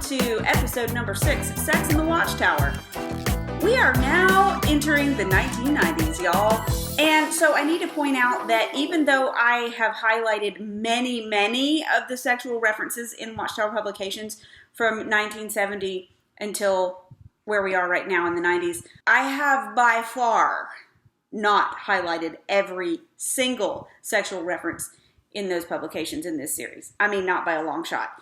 to episode number 6 of Sex in the Watchtower. We are now entering the 1990s, y'all. And so I need to point out that even though I have highlighted many of the sexual references in Watchtower publications from 1970 until where we are right now in the 90s, I have by far not highlighted every single sexual reference in those publications in this series. I mean, not by a long shot.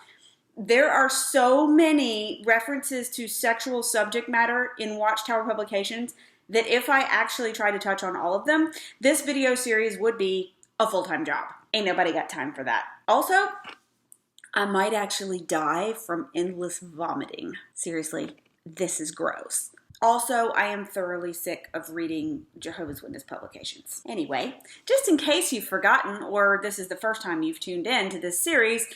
There are so many references to sexual subject matter in Watchtower publications that if I actually try to touch on all of them, this video series would be a full-time job. Ain't nobody got time for that. Also, I might actually die from endless vomiting. Seriously, this is gross. Also, I am thoroughly sick of reading Jehovah's Witness publications. Anyway, just in case you've forgotten, or this is the first time you've tuned in to this series,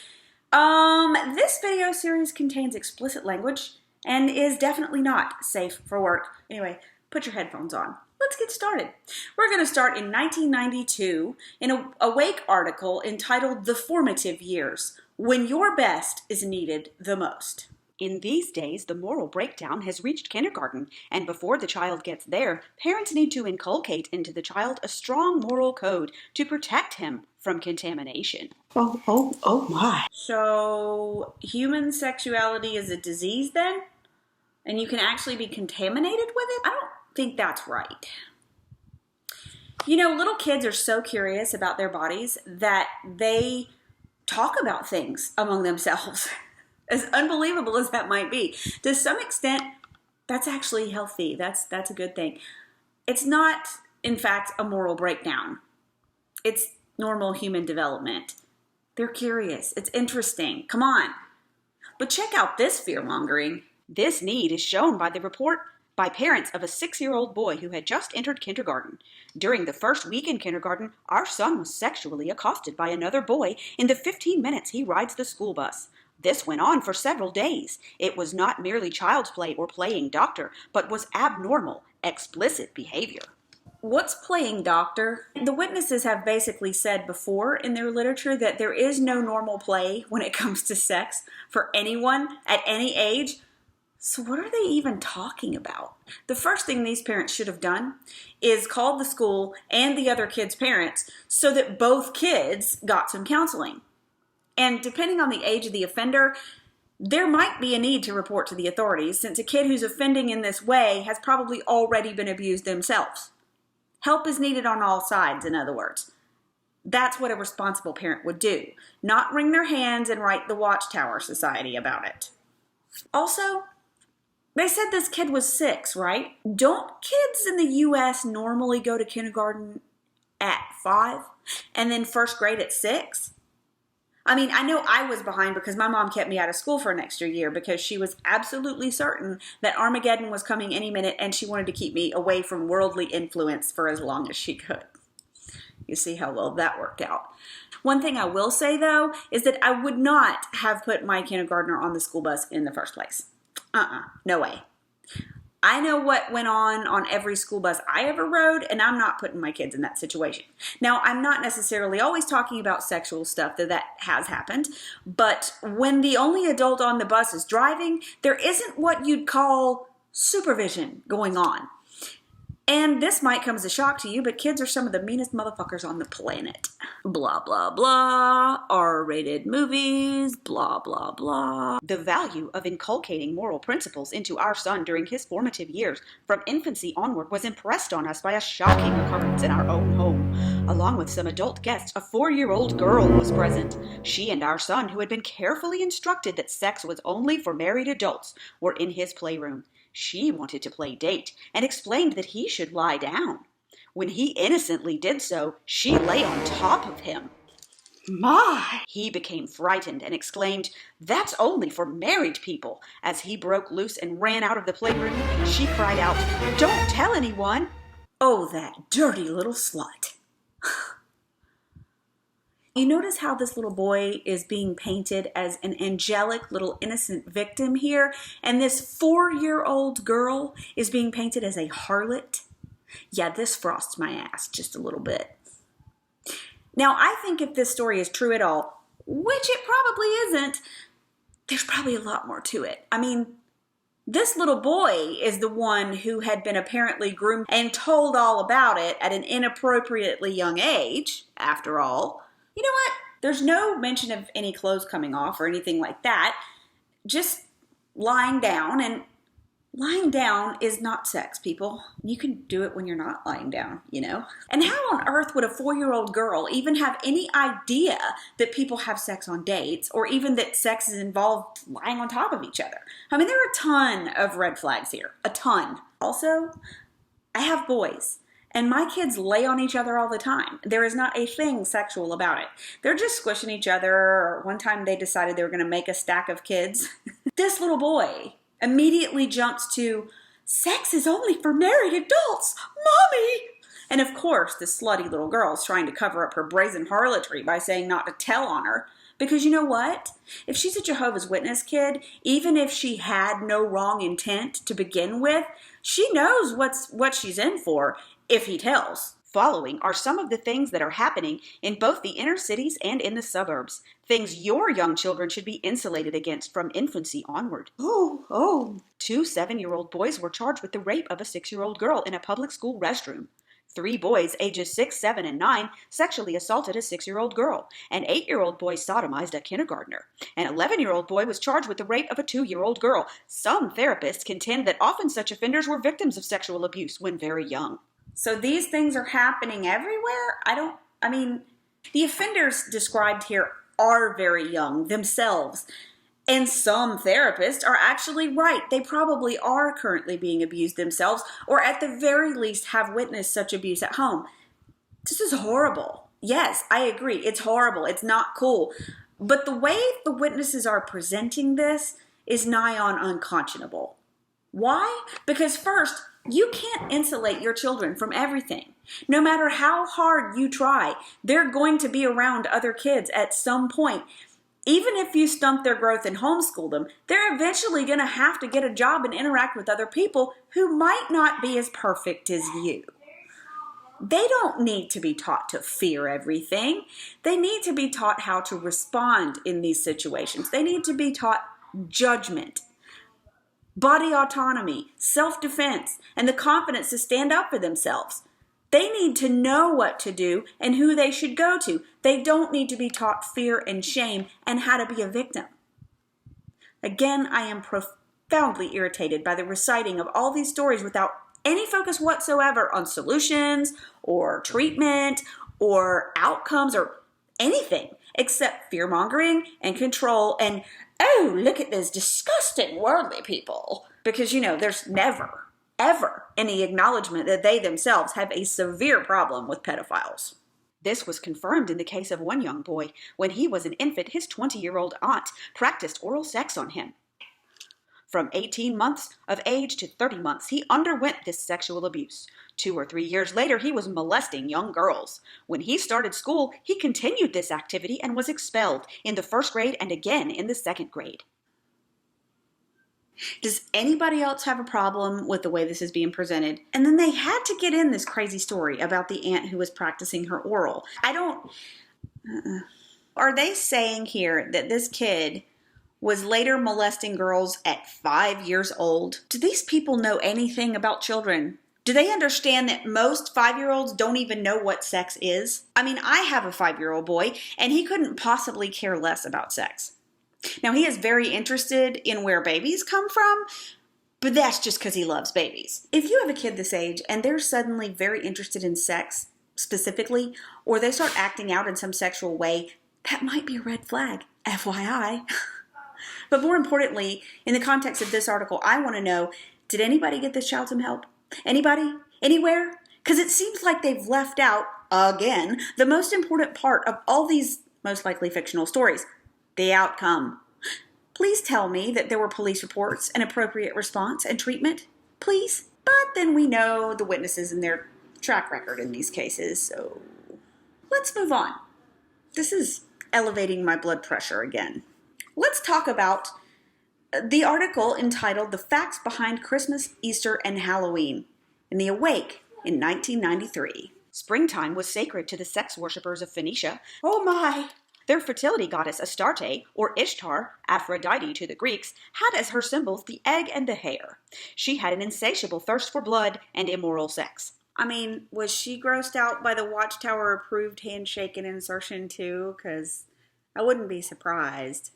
this video series contains explicit language and is definitely not safe for work. Anyway, put your headphones on. Let's get started. We're going to start in 1992 in a Awake article entitled "The Formative Years, When Your Best is Needed the Most." In these days, the moral breakdown has reached kindergarten, and before the child gets there, parents need to inculcate into the child a strong moral code to protect him from contamination. Oh my. So, human sexuality is a disease then? And you can actually be contaminated with it? I don't think that's right. You know, little kids are so curious about their bodies that they talk about things among themselves. As unbelievable as that might be. To some extent, that's actually healthy. That's a good thing. It's not, in fact, a moral breakdown. It's normal human development. They're curious. It's interesting. Come on. But check out this fear-mongering. This need is shown by the report by parents of a 6-year-old boy who had just entered kindergarten. During the first week in kindergarten, our son was sexually accosted by another boy in the 15 minutes he rides the school bus. This went on for several days. It was not merely child's play or playing doctor, but was abnormal, explicit behavior. What's playing doctor? The witnesses have basically said before in their literature that there is no normal play when it comes to sex for anyone at any age. So what are they even talking about? The first thing these parents should have done is called the school and the other kids' parents so that both kids got some counseling. And depending on the age of the offender, there might be a need to report to the authorities, since a kid who's offending in this way has probably already been abused themselves. Help is needed on all sides, in other words. That's what a responsible parent would do, not wring their hands and write the Watchtower Society about it. Also, they said this kid was 6, right? Don't kids in the U.S. normally go to kindergarten at 5 and then first grade at 6? I mean, I know I was behind because my mom kept me out of school for an extra year because she was absolutely certain that Armageddon was coming any minute and she wanted to keep me away from worldly influence for as long as she could. You see how well that worked out. One thing I will say, though, is that I would not have put my kindergartner on the school bus in the first place. No way. I know what went on every school bus I ever rode, and I'm not putting my kids in that situation. Now, I'm not necessarily always talking about sexual stuff, though that has happened, but when the only adult on the bus is driving, there isn't what you'd call supervision going on. And this might come as a shock to you, but kids are some of the meanest motherfuckers on the planet. Blah, blah, blah. R-rated movies. Blah, blah, blah. The value of inculcating moral principles into our son during his formative years from infancy onward was impressed on us by a shocking occurrence in our own home. Along with some adult guests, a 4-year-old girl was present. She and our son, who had been carefully instructed that sex was only for married adults, were in his playroom. She wanted to play date and explained that he should lie down. When he innocently did so, she lay on top of him. My! He became frightened and exclaimed, "That's only for married people." As he broke loose and ran out of the playroom, she cried out, "Don't tell anyone." Oh, that dirty little slut. You notice how this little boy is being painted as an angelic little innocent victim here, and this 4-year-old girl is being painted as a harlot? Yeah, this frosts my ass just a little bit. Now, I think if this story is true at all, which it probably isn't, there's probably a lot more to it. I mean, this little boy is the one who had been apparently groomed and told all about it at an inappropriately young age, after all. You know what? There's no mention of any clothes coming off or anything like that. Just lying down, and lying down is not sex, people. You can do it when you're not lying down, you know? And how on earth would a 4-year-old girl even have any idea that people have sex on dates, or even that sex is involved lying on top of each other? I mean, there are a ton of red flags here. A ton. Also, I have boys, and my kids lay on each other all the time. There is not a thing sexual about it. They're just squishing each other, or one time they decided they were going to make a stack of kids. This little boy immediately jumps to, sex is only for married adults, Mommy! And of course, the slutty little girl's trying to cover up her brazen harlotry by saying not to tell on her. Because you know what? If she's a Jehovah's Witness kid, even if she had no wrong intent to begin with, she knows what she's in for if he tells. Following are some of the things that are happening in both the inner cities and in the suburbs. Things your young children should be insulated against from infancy onward. Two 7-year-old boys were charged with the rape of a 6-year-old girl in a public school restroom. 3 boys, ages 6, 7, and 9, sexually assaulted a 6-year-old girl. An 8-year-old boy sodomized a kindergartner. An 11-year-old boy was charged with the rape of a 2-year-old girl. Some therapists contend that often such offenders were victims of sexual abuse when very young. So these things are happening everywhere? The offenders described here are very young themselves. And some therapists are actually right. They probably are currently being abused themselves, or at the very least have witnessed such abuse at home. This is horrible. Yes, I agree. It's horrible. It's not cool. But the way the witnesses are presenting this is nigh on unconscionable. Why? Because first, you can't insulate your children from everything. No matter how hard you try, they're going to be around other kids at some point. Even if you stunt their growth and homeschool them, they're eventually going to have to get a job and interact with other people who might not be as perfect as you. They don't need to be taught to fear everything. They need to be taught how to respond in these situations. They need to be taught judgment, body autonomy, self-defense, and the confidence to stand up for themselves. They need to know what to do and who they should go to. They don't need to be taught fear and shame and how to be a victim. Again, I am profoundly irritated by the reciting of all these stories without any focus whatsoever on solutions or treatment or outcomes or anything except fear-mongering and control and, oh, look at those disgusting worldly people. Because, there's never, ever any acknowledgement that they themselves have a severe problem with pedophiles. This was confirmed in the case of one young boy. When he was an infant, his 20-year-old aunt practiced oral sex on him. From 18 months of age to 30 months, he underwent this sexual abuse. 2 or 3 years later, he was molesting young girls. When he started school, he continued this activity and was expelled in the 1st grade and again in the 2nd grade. Does anybody else have a problem with the way this is being presented? And then they had to get in this crazy story about the aunt who was practicing her oral. Are they saying here that this kid was later molesting girls at 5 years old? Do these people know anything about children? Do they understand that most 5-year-olds don't even know what sex is? I have a 5-year-old boy, and he couldn't possibly care less about sex. Now, he is very interested in where babies come from, but that's just because he loves babies. If you have a kid this age and they're suddenly very interested in sex specifically, or they start acting out in some sexual way, that might be a red flag, FYI. But more importantly, in the context of this article, I want to know, did anybody get this child some help? Anybody? Anywhere? Because it seems like they've left out, again, the most important part of all these most likely fictional stories. The outcome. Please tell me that there were police reports, an appropriate response, and treatment. Please. But then we know the witnesses and their track record in these cases, so let's move on. This is elevating my blood pressure again. Let's talk about the article entitled The Facts Behind Christmas, Easter, and Halloween in the Awake in 1993. Springtime was sacred to the sex worshippers of Phoenicia. Oh my! Their fertility goddess Astarte, or Ishtar, Aphrodite to the Greeks, had as her symbols the egg and the hare. She had an insatiable thirst for blood and immoral sex. I mean, was she grossed out by the Watchtower approved handshake and insertion too? Because I wouldn't be surprised.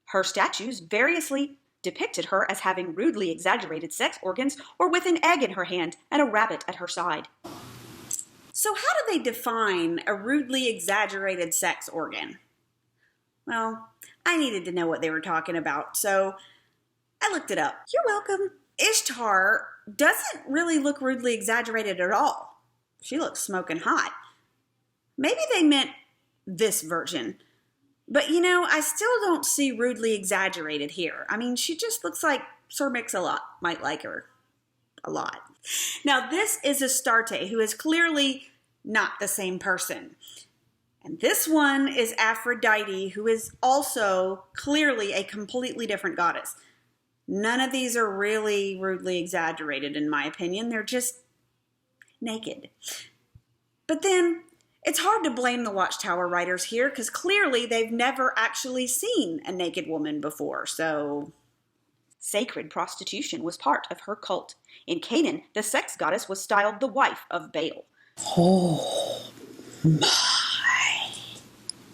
Her statues variously depicted her as having rudely exaggerated sex organs or with an egg in her hand and a rabbit at her side. So how do they define a rudely exaggerated sex organ? Well, I needed to know what they were talking about, so I looked it up. You're welcome. Ishtar doesn't really look rudely exaggerated at all. She looks smoking hot. Maybe they meant this version. But I still don't see rudely exaggerated here. I mean, she just looks like Sir Mix-a-Lot might like her a lot. Now, this is Astarte, who is clearly not the same person. And this one is Aphrodite, who is also clearly a completely different goddess. None of these are really rudely exaggerated, in my opinion. They're just naked. But then, it's hard to blame the Watchtower writers here, because clearly they've never actually seen a naked woman before, so... Sacred prostitution was part of her cult. In Canaan, the sex goddess was styled the wife of Baal. Oh my.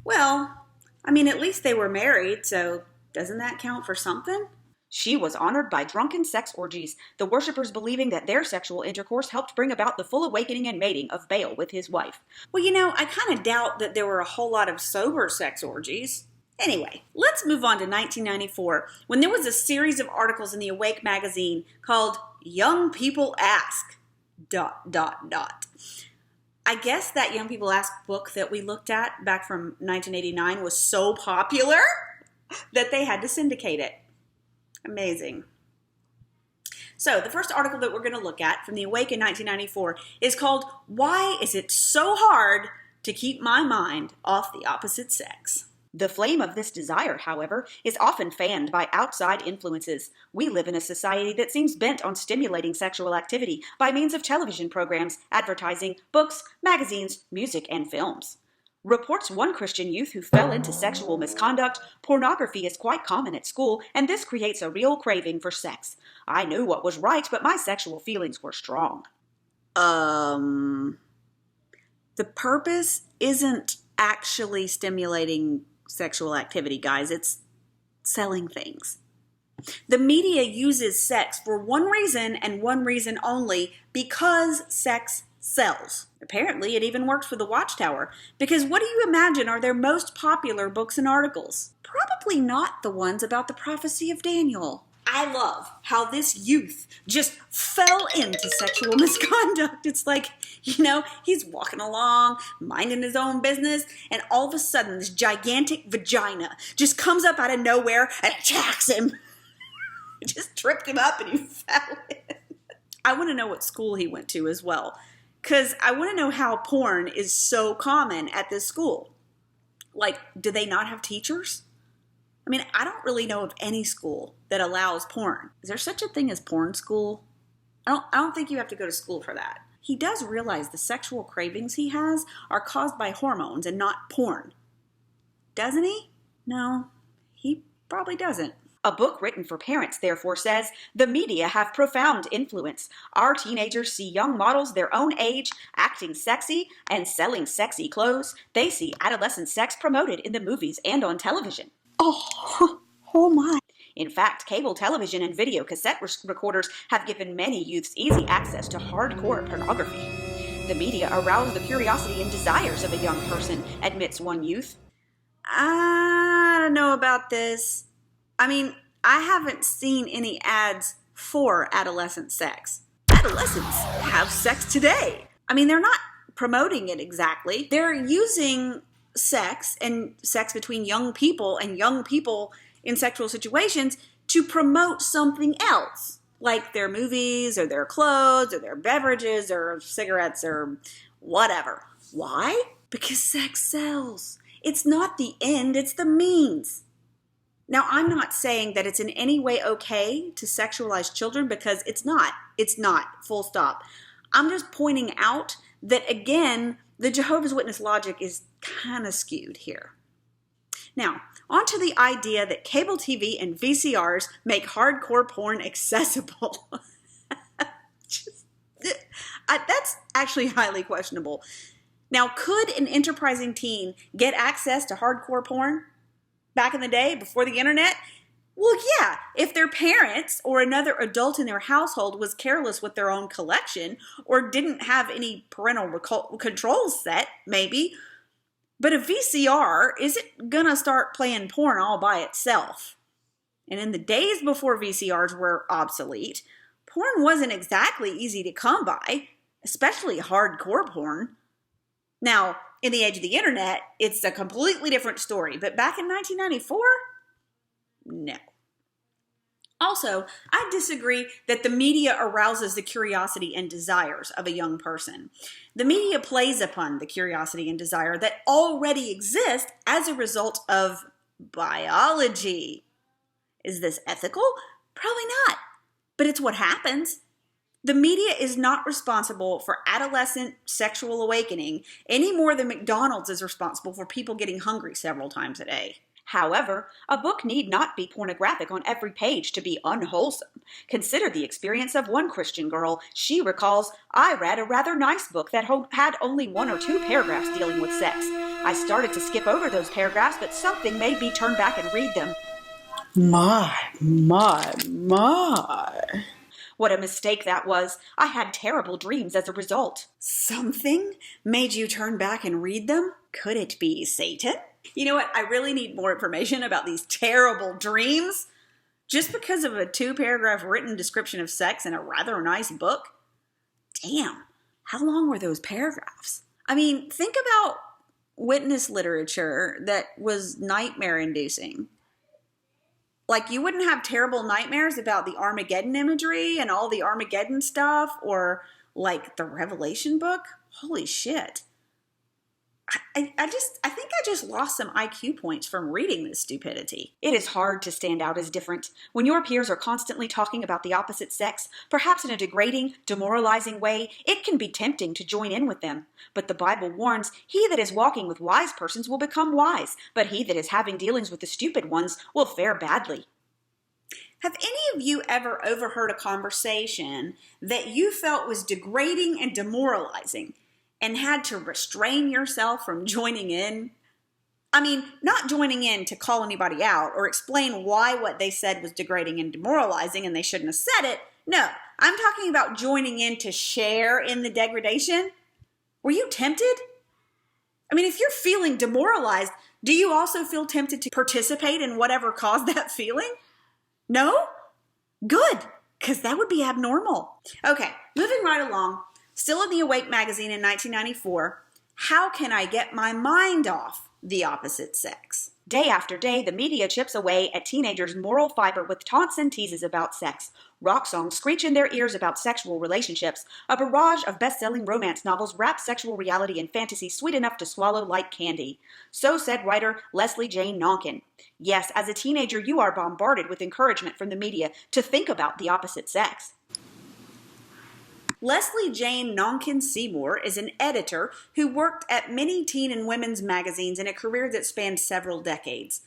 Well, I mean, at least they were married, so doesn't that count for something? She was honored by drunken sex orgies, the worshippers believing that their sexual intercourse helped bring about the full awakening and mating of Baal with his wife. Well, I kind of doubt that there were a whole lot of sober sex orgies. Anyway, let's move on to 1994, when there was a series of articles in the Awake magazine called Young People Ask... ... I guess that Young People Ask book that we looked at back from 1989 was so popular that they had to syndicate it. Amazing. So the first article that we're going to look at from the Awake in 1994 is called, Why Is It So Hard to Keep My Mind Off the Opposite Sex? The flame of this desire, however, is often fanned by outside influences. We live in a society that seems bent on stimulating sexual activity by means of television programs, advertising, books, magazines, music, and films. Reports one Christian youth who fell into sexual misconduct, pornography is quite common at school, and this creates a real craving for sex. I knew what was right, but my sexual feelings were strong. The purpose isn't actually stimulating sexual activity, guys. It's selling things. The media uses sex for one reason and one reason only, because sex sells. Apparently, it even works for the Watchtower, because what do you imagine are their most popular books and articles? Probably not the ones about the prophecy of Daniel. I love how this youth just fell into sexual misconduct. It's like, he's walking along, minding his own business, and all of a sudden this gigantic vagina just comes up out of nowhere and attacks him. It just tripped him up and he fell in. I want to know what school he went to as well, because I want to know how porn is so common at this school. Like, do they not have teachers? I mean, I don't really know of any school that allows porn. Is there such a thing as porn school? I don't think you have to go to school for that. He does realize the sexual cravings he has are caused by hormones and not porn. Doesn't he? No, he probably doesn't. A book written for parents, therefore, says, the media have profound influence. Our teenagers see young models their own age, acting sexy and selling sexy clothes. They see adolescent sex promoted in the movies and on television. Oh my. In fact, cable television and video cassette recorders have given many youths easy access to hardcore pornography. The media arouse the curiosity and desires of a young person, admits one youth. I don't know about this. I mean, I haven't seen any ads for adolescent sex. Adolescents have sex today. I mean, they're not promoting it exactly. They're using sex and sex between young people and young people in sexual situations to promote something else, like their movies or their clothes or their beverages or cigarettes or whatever. Why? Because sex sells. It's not the end, it's the means. Now, I'm not saying that it's in any way okay to sexualize children, because it's not. It's not, full stop. I'm just pointing out that, again, the Jehovah's Witness logic is kind of skewed here. Now, on to the idea that cable TV and VCRs make hardcore porn accessible. That's actually highly questionable. Now, could an enterprising teen get access to hardcore porn back in the day before the internet? Well, yeah, if their parents or another adult in their household was careless with their own collection or didn't have any parental controls set, maybe. But a VCR isn't gonna start playing porn all by itself. And in the days before VCRs were obsolete, porn wasn't exactly easy to come by, especially hardcore porn. Now, in the age of the internet, it's a completely different story, but back in 1994, no. Also, I disagree that the media arouses the curiosity and desires of a young person. The media plays upon the curiosity and desire that already exist as a result of biology. Is this ethical? Probably not, but it's what happens. The media is not responsible for adolescent sexual awakening any more than McDonald's is responsible for people getting hungry several times a day. However, a book need not be pornographic on every page to be unwholesome. Consider the experience of one Christian girl. She recalls, "I read a rather nice book that had only 1 or 2 paragraphs dealing with sex. I started to skip over those paragraphs, but something made me turn back and read them. My. What a mistake that was. I had terrible dreams as a result." Something made you turn back and read them? Could it be Satan? You know what? I really need more information about these terrible dreams. Just because of a 2-paragraph written description of sex in a rather nice book? Damn, how long were those paragraphs? I mean, think about witness literature that was nightmare-inducing. Like, you wouldn't have terrible nightmares about the Armageddon imagery and all the Armageddon stuff, or like the Revelation book? Holy shit. I think I just lost some IQ points from reading this stupidity. It is hard to stand out as different. When your peers are constantly talking about the opposite sex, perhaps in a degrading, demoralizing way, it can be tempting to join in with them. But the Bible warns, "He that is walking with wise persons will become wise, but he that is having dealings with the stupid ones will fare badly." Have any of you ever overheard a conversation that you felt was degrading and demoralizing and had to restrain yourself from joining in? I mean, not joining in to call anybody out or explain why what they said was degrading and demoralizing and they shouldn't have said it. No, I'm talking about joining in to share in the degradation. Were you tempted? I mean, if you're feeling demoralized, do you also feel tempted to participate in whatever caused that feeling? No? Good, because that would be abnormal. Okay, moving right along. Still in the Awake magazine in 1994, how can I get my mind off the opposite sex? Day after day, the media chips away at teenagers' moral fiber with taunts and teases about sex. Rock songs screech in their ears about sexual relationships. A barrage of best-selling romance novels wrap sexual reality and fantasy sweet enough to swallow like candy. So said writer Leslie Jane Nonkin. Yes, as a teenager, you are bombarded with encouragement from the media to think about the opposite sex. Leslie Jane Nonkin Seymour is an editor who worked at many teen and women's magazines in a career that spanned several decades.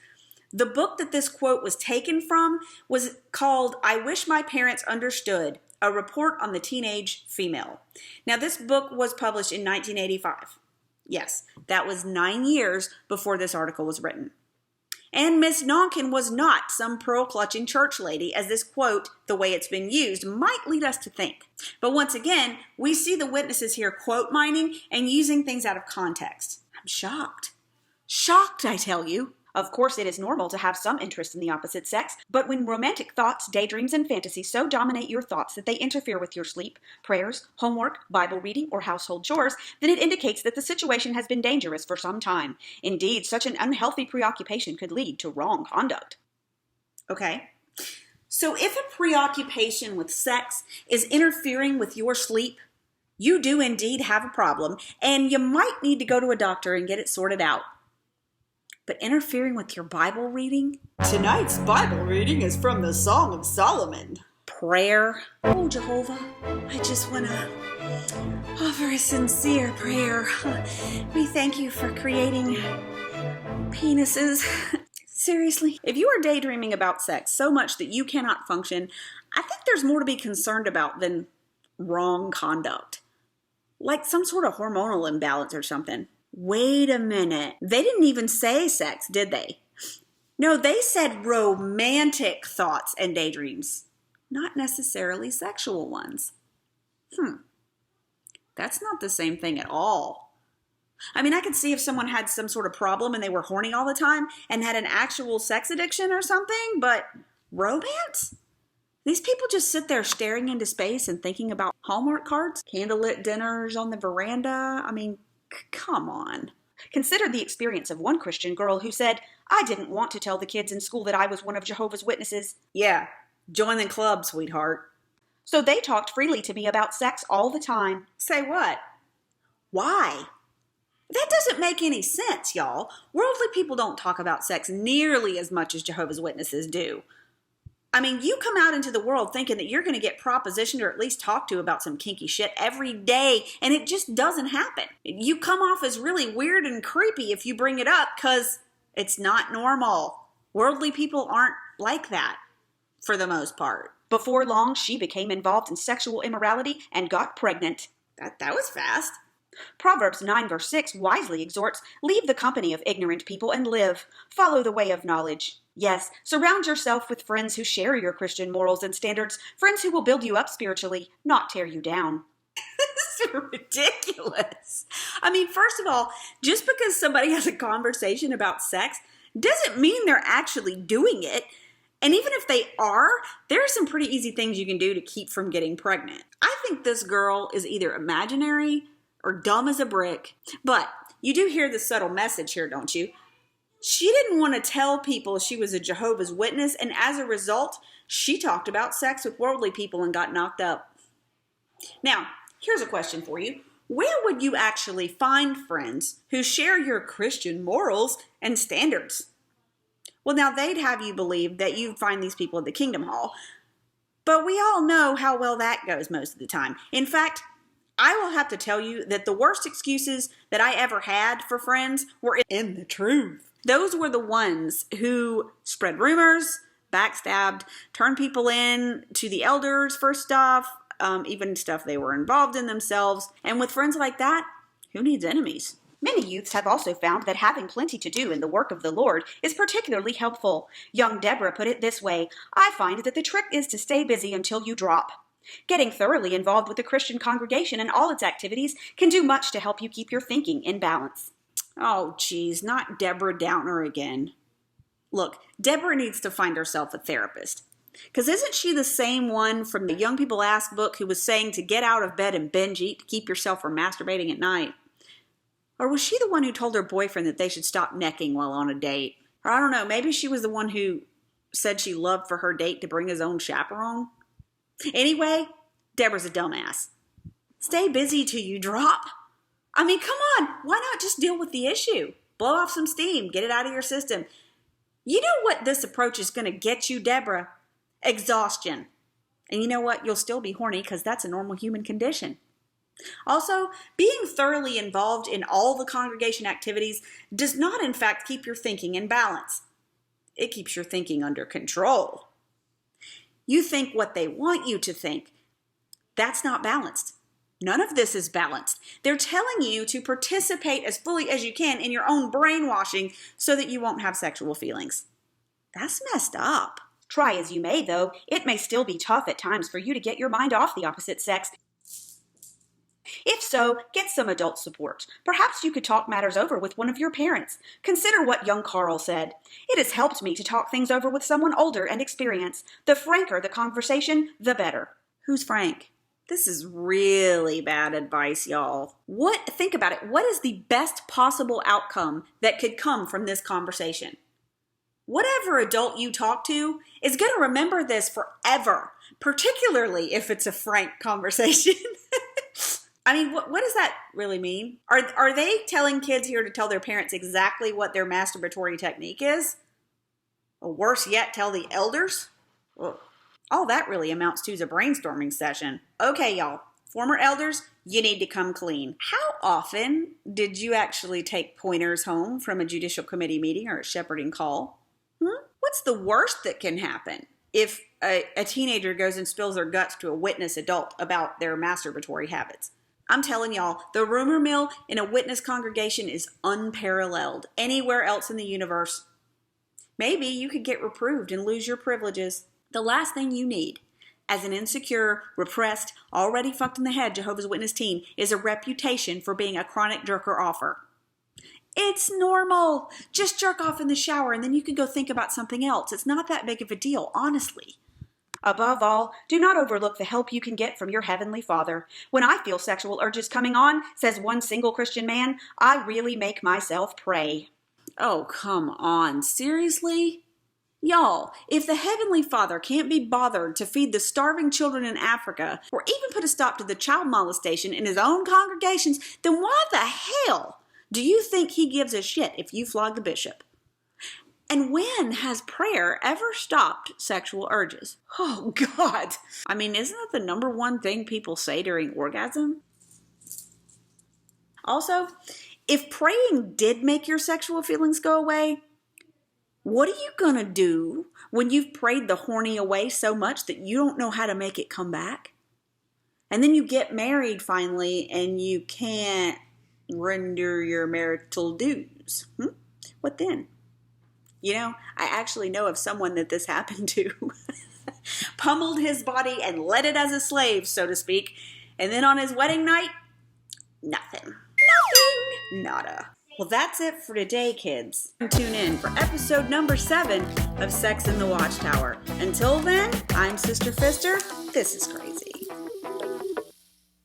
The book that this quote was taken from was called "I Wish My Parents Understood, a Report on the Teenage Female." Now, this book was published in 1985. Yes, that was 9 years before this article was written. And Miss Nonkin was not some pearl-clutching church lady, as this quote, the way it's been used, might lead us to think. But once again, we see the witnesses here quote mining and using things out of context. I'm shocked. Shocked, I tell you. Of course, it is normal to have some interest in the opposite sex, but when romantic thoughts, daydreams, and fantasies so dominate your thoughts that they interfere with your sleep, prayers, homework, Bible reading, or household chores, then it indicates that the situation has been dangerous for some time. Indeed, such an unhealthy preoccupation could lead to wrong conduct. Okay. So if a preoccupation with sex is interfering with your sleep, you do indeed have a problem, and you might need to go to a doctor and get it sorted out. But interfering with your Bible reading? Tonight's Bible reading is from the Song of Solomon. Prayer. Oh, Jehovah, I just want to offer a sincere prayer. We thank you for creating Penises. Seriously? If you are daydreaming about sex so much that you cannot function, I think there's more to be concerned about than wrong conduct. Like some sort of hormonal imbalance or something. Wait a minute. They didn't even say sex, did they? No, they said romantic thoughts and daydreams, not necessarily sexual ones. That's not the same thing at all. I mean, I could see if someone had some sort of problem and they were horny all the time and had an actual sex addiction or something, but romance? These people just sit there staring into space and thinking about Hallmark cards, candlelit dinners on the veranda. I mean, come on. Consider the experience of one Christian girl who said, "I didn't want to tell the kids in school that I was one of Jehovah's Witnesses." Yeah, join the club, sweetheart. So they talked freely to me about sex all the time. Say what? Why? That doesn't make any sense, y'all. Worldly people don't talk about sex nearly as much as Jehovah's Witnesses do. I mean, you come out into the world thinking that you're going to get propositioned or at least talked to about some kinky shit every day, and it just doesn't happen. You come off as really weird and creepy if you bring it up because it's not normal. Worldly people aren't like that, for the most part. Before long, she became involved in sexual immorality and got pregnant. That was fast. Proverbs 9 verse 6 wisely exhorts, "Leave the company of ignorant people and live. Follow the way of knowledge." Yes, surround yourself with friends who share your Christian morals and standards, friends who will build you up spiritually, not tear you down. This is ridiculous. I mean, first of all, just because somebody has a conversation about sex doesn't mean they're actually doing it. And even if they are, there are some pretty easy things you can do to keep from getting pregnant. I think this girl is either imaginary or dumb as a brick. But you do hear the subtle message here, don't you? She didn't want to tell people she was a Jehovah's Witness, and as a result, she talked about sex with worldly people and got knocked up. Now, here's a question for you. Where would you actually find friends who share your Christian morals and standards? Well, now they'd have you believe that you'd find these people at the Kingdom Hall, but we all know how well that goes most of the time. In fact, I will have to tell you that the worst excuses that I ever had for friends were in the truth. Those were the ones who spread rumors, backstabbed, turned people in to the elders for stuff, even stuff they were involved in themselves. And with friends like that, who needs enemies? Many youths have also found that having plenty to do in the work of the Lord is particularly helpful. Young Deborah put it this way, "I find that the trick is to stay busy until you drop." Getting thoroughly involved with the Christian congregation and all its activities can do much to help you keep your thinking in balance. Oh, geez, not Deborah Downer again. Look, Deborah needs to find herself a therapist. Because isn't she the same one from the Young People Ask book who was saying to get out of bed and binge eat to keep yourself from masturbating at night? Or was she the one who told her boyfriend that they should stop necking while on a date? Or I don't know, maybe she was the one who said she loved for her date to bring his own chaperone? Anyway, Deborah's a dumbass. Stay busy till you drop. I mean, come on, why not just deal with the issue? Blow off some steam, get it out of your system. You know what this approach is going to get you, Deborah? Exhaustion. And you know what? You'll still be horny because that's a normal human condition. Also, being thoroughly involved in all the congregation activities does not, in fact, keep your thinking in balance. It keeps your thinking under control. You think what they want you to think. That's not balanced. None of this is balanced. They're telling you to participate as fully as you can in your own brainwashing so that you won't have sexual feelings. That's messed up. Try as you may, though, it may still be tough at times for you to get your mind off the opposite sex. If so, get some adult support. Perhaps you could talk matters over with one of your parents. Consider what young Carl said. "It has helped me to talk things over with someone older and experienced. The franker the conversation, the better." Who's Frank? This is really bad advice, y'all. Think about it. What is the best possible outcome that could come from this conversation? Whatever adult you talk to is going to remember this forever, particularly if it's a frank conversation. I mean, what does that really mean? Are they telling kids here to tell their parents exactly what their masturbatory technique is? Or worse yet, tell the elders? Ugh. All that really amounts to is a brainstorming session. Okay, y'all, Former elders, you need to come clean. How often did you actually take pointers home from a judicial committee meeting or a shepherding call? What's the worst that can happen if a teenager goes and spills their guts to a witness adult about their masturbatory habits? I'm telling y'all, the rumor mill in a witness congregation is unparalleled anywhere else in the universe. Maybe you could get reproved and lose your privileges. The last thing you need as an insecure, repressed, already fucked in the head Jehovah's Witness teen is a reputation for being a chronic jerker-offer. It's normal. Just jerk off in the shower and then you can go think about something else. It's not that big of a deal, honestly. Above all, do not overlook the help you can get from your Heavenly Father. When I feel sexual urges coming on, says one single Christian man, I really make myself pray. Oh, come on. Seriously? Y'all, if the Heavenly Father can't be bothered to feed the starving children in Africa or even put a stop to the child molestation in his own congregations, then why the hell do you think he gives a shit if you flog the bishop? And when has prayer ever stopped sexual urges? Oh, God. I mean, isn't that the number one thing people say during orgasm? Also, if praying did make your sexual feelings go away, what are you going to do when you've prayed the horny away so much that you don't know how to make it come back? And then you get married finally and you can't render your marital dues. What then? You know, I actually know of someone that this happened to. Pummeled his body and led it as a slave, so to speak. And then on his wedding night, nothing. Nada. Well, that's it for today, kids. Tune in for episode number 7 of Sex in the Watchtower. Until then, I'm Sister Fister. This is Grace.